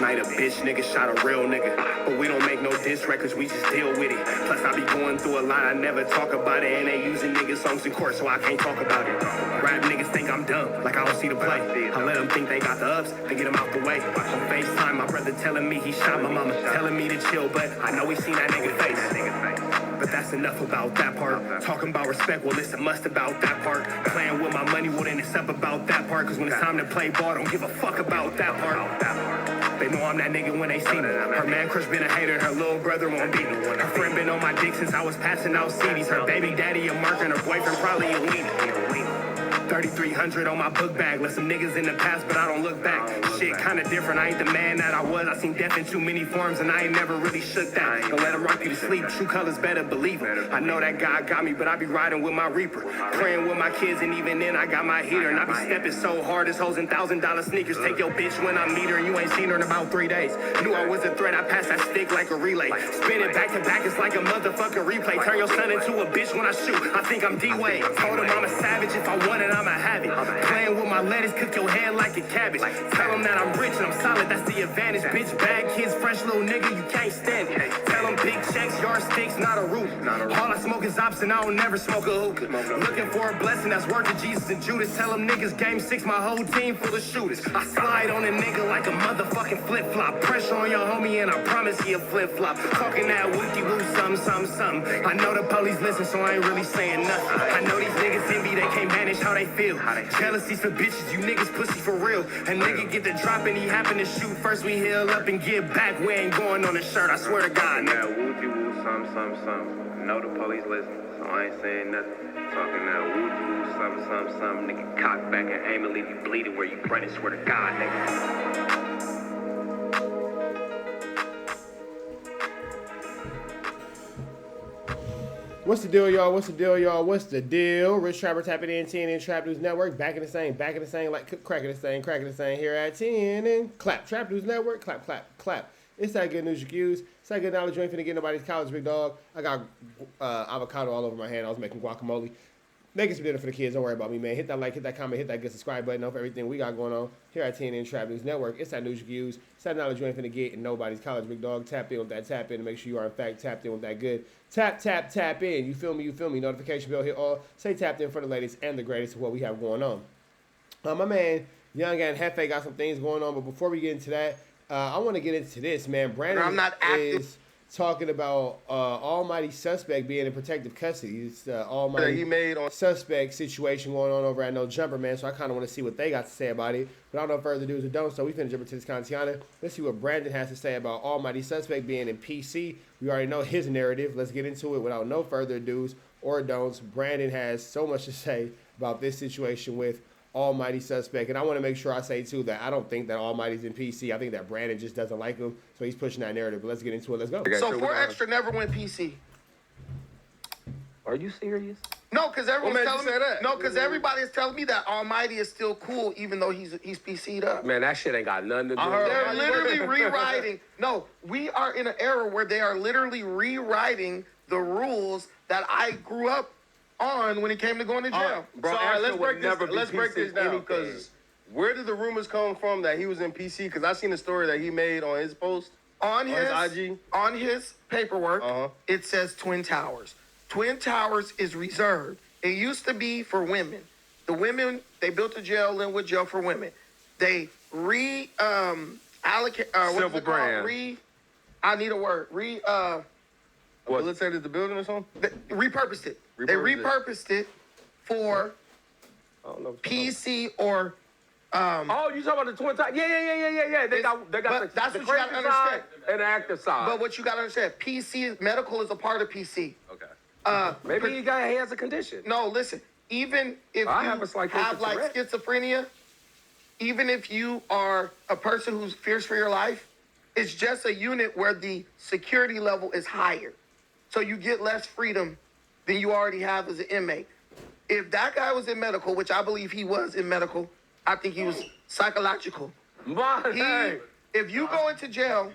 Last night a bitch nigga shot a real nigga. But we don't make no diss records, we just deal with it. Plus I be going through a lot, I never talk about it. And they using niggas songs in court, so I can't talk about it. Rap niggas think I'm dumb, like I don't see the play. I let them think they got the ups, they get them out the way. On FaceTime, my brother telling me he shot my mama, telling me to chill, but I know he seen that nigga face. But that's enough about that part. Talking about respect, well, it's a must about that part. Playing with my money, well, then it's up about that part. Cause when it's time to play ball, don't give a fuck about that part. They know I'm that nigga when they see me. Her man crush been a hater, her little brother won't beat me. Her friend been on my dick since I was passing out CDs. Her baby daddy a mark and her boyfriend probably a weenie. 3,300 on my book bag. Let some niggas in the past, but I don't look back. Shit kinda different, I ain't the man that I was. I seen death in too many forms and I ain't never really shook that. Don't let them rock you to sleep, true colors better believe it. I know that God got me, but I be riding with my reaper. Praying with my kids and even then I got my heater. And I be stepping so hard, this hoes in $1,000 sneakers. Take your bitch when I meet her and you ain't seen her in about 3 days. Knew I was a threat, I passed that stick like a relay. Spin it back to back, it's like a motherfucking replay. Turn your son into a bitch when I shoot, I think I'm D-Wade. Told him I'm a savage, if I want it, I'ma have it. Playing with my lettuce, cook your head like a cabbage. Tell them that I'm rich and I'm solid, that's the advantage. Bitch, bad kids, fresh little nigga, you can't stand it. Tell them big checks, yardsticks, not a roof. All I smoke is ops and I don't never smoke a hookah. Looking for a blessing that's worth it, Jesus and Judas. Tell them niggas game 6, my whole team full of shooters. I slide on a nigga like a motherfucking flip-flop. Pressure on your homie and I promise he a flip-flop. Talking that wookie-woo, something. I know the police listen, so I ain't really saying nothing. I know these niggas envy, they can't manage how they feel. Jealousy's for bitches, you niggas pussy for real. A nigga get the drop and he happen to shoot. First we heal up and get back. We ain't going on the shirt, I swear to God. That wookie-woo, something. Know the police listen, so I ain't saying nothing. Talking that wookie-woo, something. Nigga cock back and aim and leave you bleeding where you running, swear to God, nigga. What's the deal, y'all? What's the deal? Rich Trapper tapping in, TNN Trap News Network. Back in the same, like cracking the same here at TNN. Clap, Trap News Network. Clap. It's that good news you can use. It's that good knowledge you ain't finna get nobody's college, big dog. I got avocado all over my hand. I was making guacamole. Making some dinner for the kids. Don't worry about me, man. Hit that like, hit that comment, hit that good subscribe button on for everything we got going on here at TNN Trap News Network. It's that news you can use. It's that knowledge you ain't finna get in nobody's college, big dog. Tap in with that tap in to make sure you are, in fact, tapped in with that good. Tap in. You feel me? Notification bell hit all. Say tapped in for the latest and the greatest of what we have going on. My man, Young and Jefe got some things going on, but before we get into that, I want to get into this, man. Brandon is talking about Almighty Suspect being in protective custody. It's the Almighty he made on Suspect situation going on over at No Jumper, man. So I kind of want to see what they got to say about it. But I don't know further ado as it don't. So we finna jump into this Kantiana. Let's see what Brandon has to say about Almighty Suspect being in PC. We already know his narrative. Let's get into it without no further ados or don'ts. Brandon has so much to say about this situation with Almighty Suspect. And I want to make sure I say, too, that I don't think that Almighty's in PC. I think that Brandon just doesn't like him, so he's pushing that narrative. But let's get into it. Let's go. So 4 Extra never went PC. Are you serious? No, because everyone's telling me that. No, because everybody is telling me that Almighty is still cool, even though he's PC'd up. Man, that shit ain't got nothing to do with They're literally rewriting. No, we are in an era where they are literally rewriting the rules that I grew up on when it came to going to jail. Bro, So, all right, let's break this down, because where did the rumors come from that he was in PC? Because I seen the story that he made on his post, on his IG. On his paperwork, it says Twin Towers. Twin Towers is reserved. It used to be for women. The women, they built a jail, Linwood Jail for women. They allocate Civil brand. I need a word. Militated the building or something? Repurposed it. They repurposed it for PC or. Oh, you talking about the Twin Towers? Yeah. They got that's the what you gotta understand. And the active side. But what you gotta understand, PC medical is a part of PC. Okay. Maybe he has a condition. No, listen. Even if you have like schizophrenia, even if you are a person who's fears for your life, it's just a unit where the security level is higher. So you get less freedom than you already have as an inmate. If that guy was in medical, which I believe he was in medical, I think he was psychological. If you go into jail...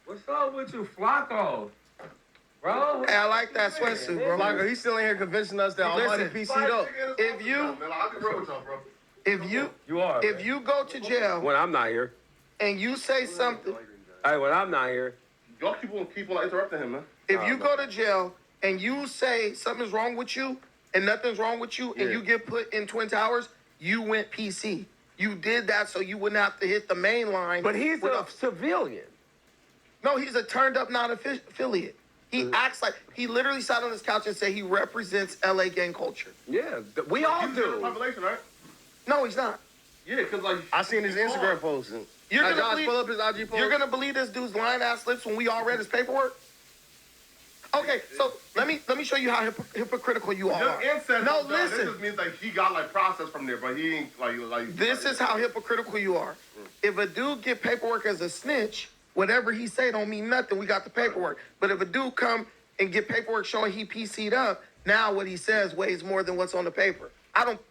What's up with you, Flakko? Bro? Hey, I like that sweatsuit, bro. Flakko, he's still in here convincing us that Almighty PC'd up. If you go to jail... When I'm not here. and you say something, Hey, when I'm not here. Y'all keep on interrupting him, man. if you go to jail and you say something's wrong with you and nothing's wrong with you and you get put in Twin Towers, you went PC. You did that so you wouldn't have to hit the main line. But he's a civilian. No, he's a turned up non-affiliate. He acts like he literally sat on his couch and said he represents LA gang culture. Yeah, we all He's in the do. population, right? No, he's not. Yeah, because like I seen his Instagram post. And You're gonna Josh, believe, pull up his IG post. You're gonna believe this dude's lying ass lips when we all read his paperwork? Okay, so let me show you how hypocritical you all are. No, listen. This just means like he got like processed from there, but he ain't like. This is how hypocritical you are. If a dude get paperwork as a snitch, whatever he say don't mean nothing. We got the paperwork. But if a dude come and get paperwork showing he PC'd up, now what he says weighs more than what's on the paper.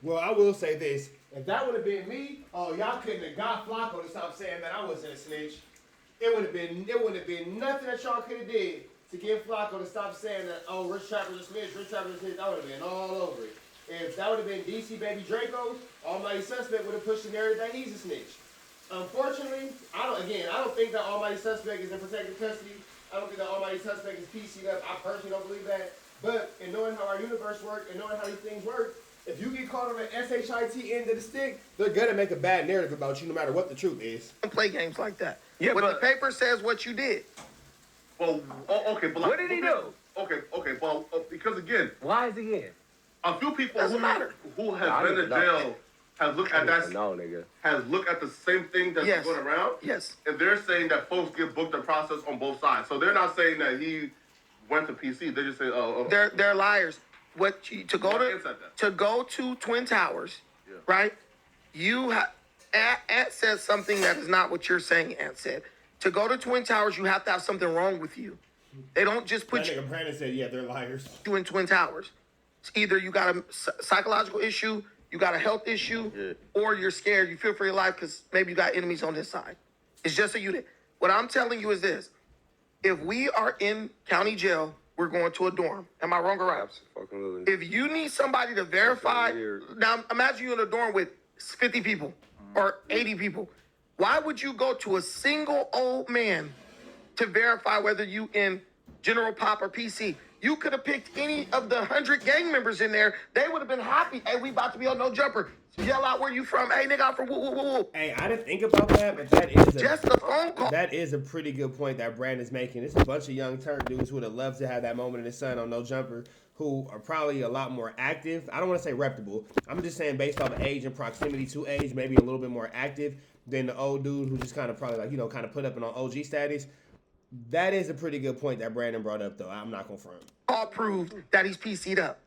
Well, I will say this. If that would have been me, y'all couldn't have got Flakko to stop saying that I wasn't a snitch. It wouldn't have been nothing that y'all could have did to get Flakko to stop saying that, Rich Trapper's a snitch, Rich Trapper's a snitch. That would have been all over it. If that would have been DC Baby Draco, Almighty Suspect would have pushed the narrative that he's a snitch. Unfortunately, I don't think that Almighty Suspect is in protective custody. I don't think that Almighty Suspect is PC'd up. I personally don't believe that. But in knowing how our universe works and knowing how these things work, if you get caught on the SHIT end of the stick, they're gonna make a bad narrative about you no matter what the truth is. don't play games like that. Yeah, what but the paper says what you did. Well, okay, but like, what did he do? Okay, well, because again, Why is he in? a few people Doesn't matter. who have been in jail have looked at that. No, nigga. Has looked at the same thing that's Yes. going around. Yes. And they're saying that folks get booked and processed on both sides. So they're not saying that he went to PC. They're just saying, They're liars. To go to Twin Towers, right? Ant says something that is not what you're saying. Ant said, to go to Twin Towers, you have to have something wrong with you. They don't just put That nigga Brandon said, yeah, they're liars. you in Twin Towers. It's either you got a psychological issue, you got a health issue, or you're scared. You fear for your life because maybe you got enemies on this side. It's just a unit. What I'm telling you is this: if we are in county jail, we're going to a dorm. Am I wrong or right? Absolutely. If you need somebody to verify, now imagine you in a dorm with 50 people or 80 people. Why would you go to a single old man to verify whether you in General Pop or PC? You could have picked any of the 100 gang members in there. They would have been happy. Hey, we about to be on No Jumper. Yell out where you from. Hey, nigga, I'm from woo, woo, woo, woo. Hey, I didn't think about that, but that is just a phone call. That is a pretty good point that Brandon's making. It's a bunch of young turn dudes who would have loved to have that moment in the sun on No Jumper, who are probably a lot more active. I don't want to say reputable. I'm just saying based off age and proximity to age, maybe a little bit more active than the old dude who just kind of probably like, kind of put up an OG status. That is a pretty good point that Brandon brought up, though. I'm not gonna front. All proved that he's PC'd up.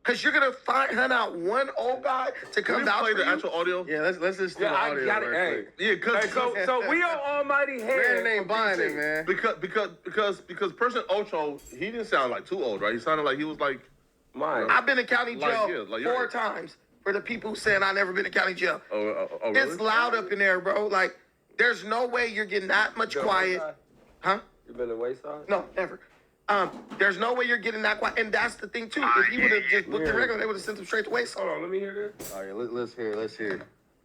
Because you're going to hunt out one old guy to come out play for the you? actual audio. Yeah, let's listen to the I audio. got it. Right Hey, quick. so we on Almighty Head. Brandon ain't buying it, man. Because person Ocho, he didn't sound like too old, right? He sounded like he was like Mine. I've been in county jail like 4 times for the people who saying I never been in county jail. oh really? It's loud up in there, bro. Like, there's no way you're getting that much quiet. Huh? You been to Wayside? No, never. There's no way you're getting that quiet. And that's the thing, too. If he would have just booked the regular, they would have sent him straight to Wayside. Hold on, let me hear this. All right, let's hear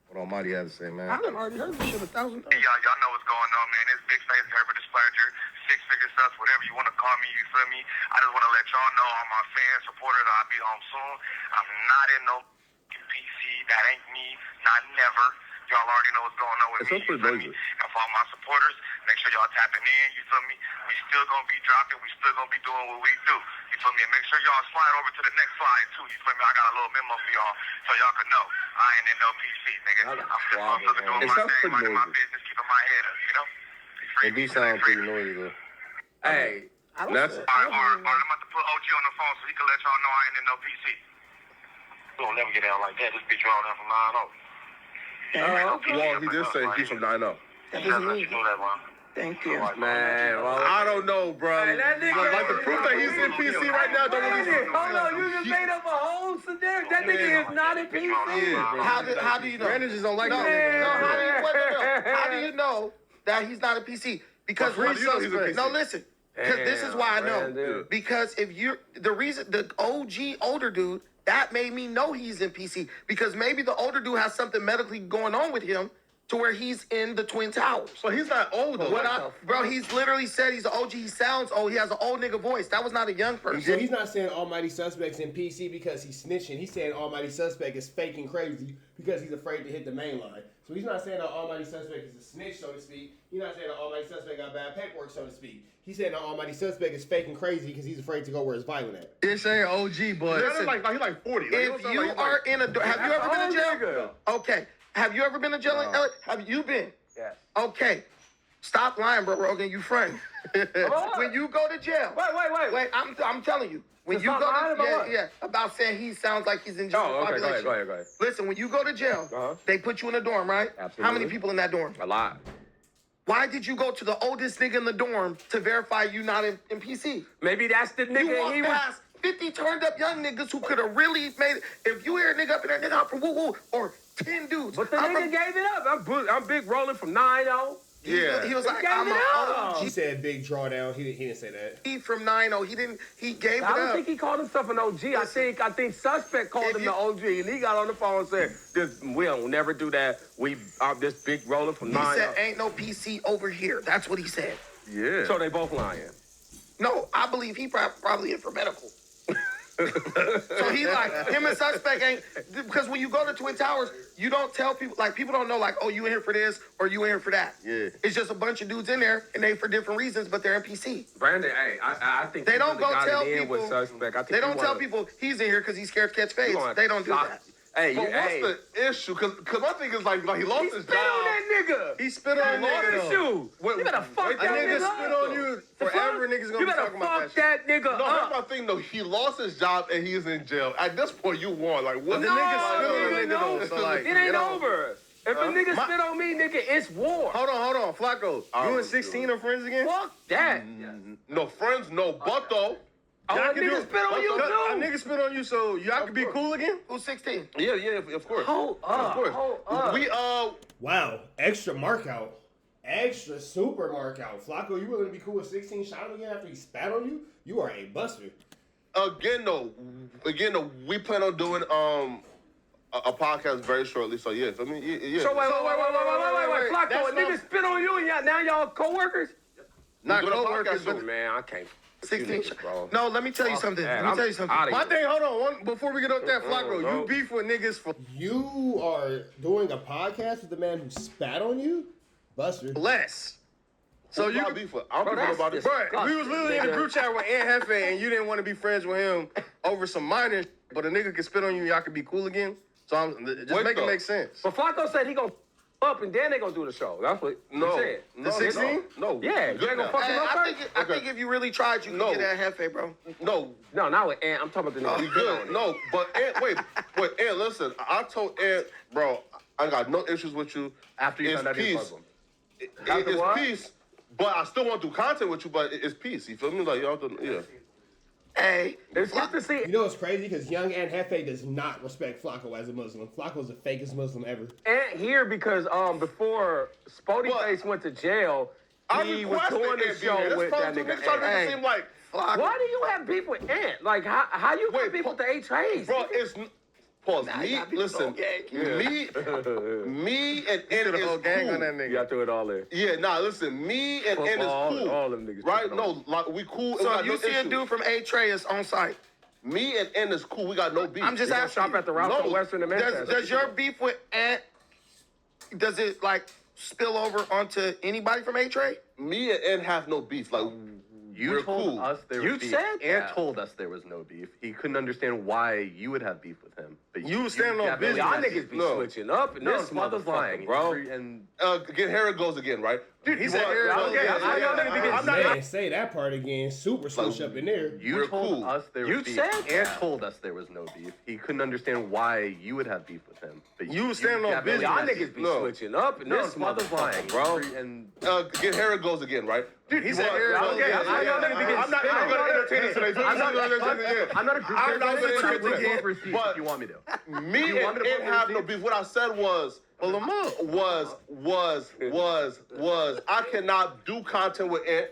what Almighty had to say, man. I done already heard this shit 1,000 times. Hey, y'all know what's going on, man. It's Big Face, Herbert Displeasure, Six Figure Sus, whatever you want to call me, you feel me? I just want to let y'all know, all my fans, supporters, I'll be home soon. I'm not in no PC. That ain't me. Not never. Y'all already know what's going on with me. You feel me? And for all my supporters, make sure y'all tapping in. You feel me? We still gonna be dropping. We still gonna be doing what we do. You feel me? And make sure y'all slide over to the next slide too. You feel me? I got a little memo for y'all so y'all can know I ain't in no PC, nigga. I'm just motherfucker doing my thing, minding my business, keeping my head up. You know? It do sound pretty noisy, though. Hey, That's Or I'm about to put OG on the phone so he can let y'all know I ain't in no PC. We don't never get down like that. This bitch rolled down from 9-0. well, he did say he's from 9-0. That doesn't mean You know that, man. Thank you. man. Well, I don't know, bro. Hey, that nigga- like the proof that he's in PC right now don't really. Hold on, you just made up a whole scenario. That nigga is not in PC. How do you know? Brandon just don't like No, that. how do you know that he's not a PC? Because How do you know he's a PC? No, listen. Because this is why I know. Brandon. Because if you're the reason the OG older dude, that made me know he's in PC. Because maybe the older dude has something medically going on with him to where he's in the Twin Towers. But he's not old though. Bro, he's literally said he's an OG. He sounds old. He has an old nigga voice. That was not a young person. So he's not saying Almighty Suspect's in PC because he's snitching. He's saying Almighty Suspect is faking crazy because he's afraid to hit the main line. So he's not saying that Almighty Suspect is a snitch, so to speak. He's not saying that Almighty Suspect got bad paperwork, so to speak. He's saying that Almighty Suspect is faking crazy because he's afraid to go where it's violent at. It's saying OG, but Listen, he's like 40. If you are in a, have you ever been in jail? Okay. Have you ever been in jail? Have you been? Yes. Okay. Stop lying, bro, Rogan. You front. When you go to jail. Wait. I'm telling you. When you go to about saying he sounds like he's in jail. Oh, okay. Go ahead. Listen, when you go to jail, they put you in a dorm, right? Absolutely. How many people in that dorm? A lot. Why did you go to the oldest nigga in the dorm to verify you not in PC? Maybe that's the nigga You he walked was. past 50 turned up young niggas who could have really made it. If you hear a nigga up in there, nigga, I'm from woo-woo, or 10 dudes. But the nigga gave it up. I'm big rolling from 9-0. Yeah. He was like, gave I'm it an up. OG. He said big drawdown. He didn't say that. He from 9-0. He gave it I don't up. think he called himself an OG. I think Suspect called him the OG, and he got on the phone and said, "We don't never do that. We are this big rolling from 9-0." He said, ain't no PC over here. That's what he said. Yeah. So they both lying. No, I believe he probably in for medical. So he like, him and Suspect ain't, because when you go to Twin Towers, you don't tell people, like people don't know like, oh, you in here for this or you in here for that. Yeah. It's just a bunch of dudes in there and they for different reasons, but they're in PC. Brandon, hey, I think They don't go tell with people, Suspect. I think they don't tell people he's in here because he's scared to catch face. They don't do that. Hey, But what's the issue? Because my thing is like he lost his job. Spit on that nigga. He spit on Lost nigga. his shoe. You better fuck A that nigga nigga spit up. on you forever. Niggas gonna You be better talking about fuck that shit. that nigga No, up. that's my thing though. He lost his job and he's in jail. At this point, you won. Like what? The nigga spit on the nigga though. So like, It ain't over. If a nigga spit on me, nigga, it's war. Hold on, Flakko. You and 16 are friends again? Fuck that. No friends, no but though. Oh, a nigga spit on you A too. nigga spit on you, so y'all could be cool again? who's 16? Yeah, of course. Hold up. Of course. Hold up. We Wow, extra mark out. Extra super mark out. Flakko, you willing to be cool with 16 shot him again after he spat on you? You are a buster. again though, we plan on doing a podcast very shortly. So yeah, I mean yeah. So wait. Flakko, a nigga spit on you and now y'all co-workers? Not co-workers, but man, I can't. 16 niggas, bro. No, let me tell you something. Man, Let me tell you something. My thing, hold on, before we get up there, Flakko, you beef with niggas for You are doing a podcast with the man who spat on you? Buster. less. So you beef with. I'm beefing about this. Bro, We was literally in a group chat with Jefe, and you didn't want to be friends with him over some minor, but a nigga can spit on you, y'all can be cool again. So I'm just make it make sense. But Flakko said he gonna up and then they gonna do the show. That's what he said. The 16? No. Yeah, you ain't gonna fuck him up first? I think if you really tried, you could get that Jefe, bro. No, not with Ant. I'm talking about the nigga. we good. No, but Ant, wait, Ant, listen. I told Ant, bro, I got no issues with you. After you It's found out his peace. Muslim. It's peace, but I still want to do content with you, but it's peace. You feel me? Like, y'all do, yeah. Hey, It's good to see You know what's crazy? Because young Aunt Jefe does not respect Flakko as a Muslim. Flakko's the fakest Muslim ever. Ant here because before Spody But- Face went to jail, I he was requested doing the Ant be show here. with That's that supposed nigga. to make Ant. it seem like, Why do you have beef with Ant? Like how you got beef with the H-Rays? bro, it's pause. Nah, Me, y'all be listen, so gay. me and Ant is gang cool. on that nigga. You got to throw it all in. Yeah, nah, listen, me and Ant is cool. All them niggas. Right? No, like we cool. So we if you got see no a issue. dude from A-Tray is on site. Me and Ant is cool. We got no beef. I'm just You gonna asking. shop at the Ralph No, Western and Manchester. Does your beef with Ant, does it like spill over onto anybody from A-Tray? Me and Ant have no beef. Like You we're told cool. us there You was beef. said Ant that. told us there was no beef. He couldn't understand why you would have beef with him. But You standing on definitely- business. Y'all niggas be No. switching up and No, this Flakko's lying, motherfucker, bro. And Again, here it goes again, right? Dude, he said, Well, okay, how y'all niggas be getting I'm not. Man, say that part again. Super switch up in there. you We're told cool. us there was You beef. said Ant that. told us there was no beef. He couldn't understand why you would have beef with him. But You was standing on definitely- business. Y'all niggas be No. switching up and No, this Flakko's lying, bro. And Again, here it goes again, right? Dude, he said, here it Well, goes. okay, how y'all niggas be getting I'm not spit on? going to entertain it today. I'm not I'm not a group I'm not person, gonna but I entertain will it. pull receipts But- if you want me to. Me You want and me to Ant put have no receipts? beef. What I said was, I cannot do content with Ant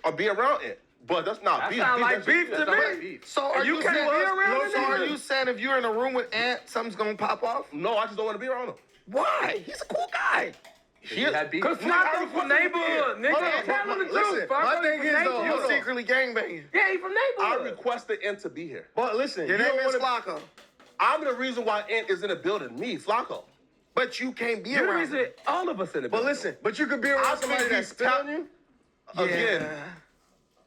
or be around Ant. But that's not That beef. sound like that's beef just- to That's not me. beef. So are You you can't saying, be around so a are nigga. you saying if you're in a room with Ant, something's gonna pop off? No, I just don't want to be around him. Why? He's a cool guy. He had beef. Cause Flakko from neighborhood, nigga. Tell him the truth. My thing is though, You secretly gangbanging. Yeah, he from I neighborhood. requested Ant to be here. But listen, Your you name don't is wanna- Flakko. I'm the reason why Ant is in the building. Me, Flakko. But you can't be You're the around. reason all of us in the But building. listen, but you could be around I somebody think that he's spit on you.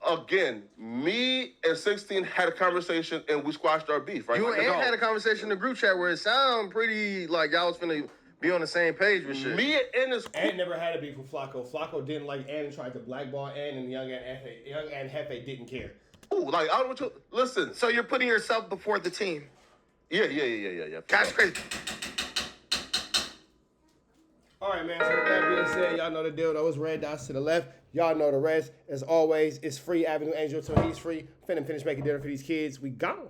Again, me and 16 had a conversation and we squashed our beef, right? You Like, and no. had a conversation in the group chat where it sounded pretty like y'all was finna be on the same page with shit. Me and Ant is cool. Ant never had a beef with Flakko. Flakko didn't like Ant and tried to blackball Ant, and young Ant Jefe didn't care. Like, I don't want to listen. So you're putting yourself before the team. Yeah. That's crazy. All right, man. So with that being said, y'all know the deal. Those red dots to the left. Y'all know the rest. As always, it's free Avenue Angel till he's free. Finna finish making dinner for these kids. We gone.